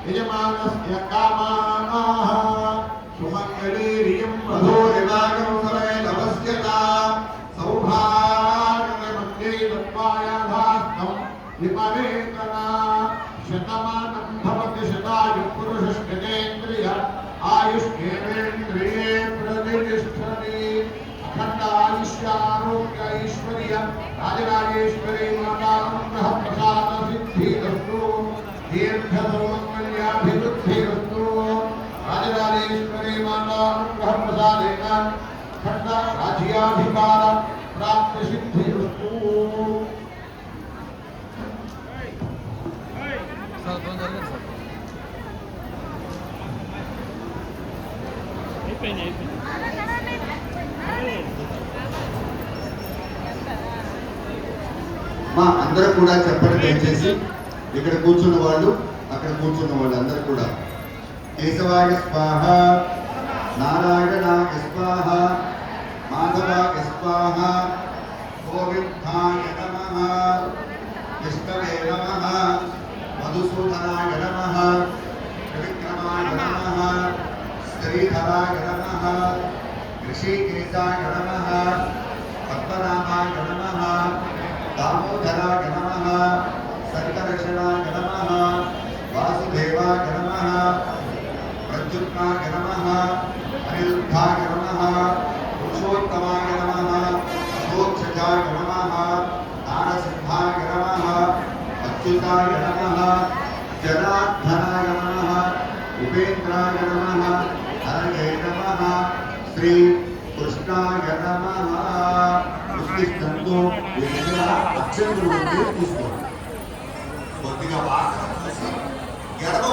यजमानस्य कामाः सुमङ्गलीर्यं वधूरिवागं समेतपस्यता सौभाग्यमङ्गे दत्वायाधास्तं विपवेतना शतमानं भवति शतायुः पुरुषश्चेन्द्रिय आयुष्येवेन्द्रिये प्रतिष्ठति अखण्डायुष्यारोग्य ऐश्वर्य राजराजेश्वरी मातानुग्रह प्रसाद सिद्धिरस्तु दीर्घसौमङ्गल्याभिवृद्धिरस्तु राजराजेश्वरी मातानुग्रह प्रसादेन खण्ड राज्याधिकार प्राप्ति सिद्धिरस्तु। మా అందరూ కూడా చెప్పండి దయచేసి, ఇక్కడ కూర్చున్న వాళ్ళు అక్కడ కూర్చున్న వాళ్ళు అందరూ కూడా కేశవాయ స్వాహ, నారాయణాయ స్వాహ, మాధవాయ స్వాహ, గోవిందాయ నమః, విష్ణవే నమః, మధుసూదనాయ నమః, త్రివిక్రమాయ నమః, శ్రీధరాయ నమః, ఋషికేశాయ నమః, పద్మనాభాయ నమః, दामोदराय नमः, संकर्षणाय नमः, वासुदेवाय नमः, प्रद्युम्नाय नमः, अनिरुद्धाय नमः, पुरुषोत्तमाय नमः, अशोक्षजाय नमः, नारसिंहाय नमः, अच्युताय नमः, जनार्दनाय नमः, उपेन्द्राय नमः, हरये नमः, श्री कृष्णाय नमः। ఉత్తిష్టంతో అక్షంతులు తీసుకోండి. కొద్దిగా బాగా ఎడమ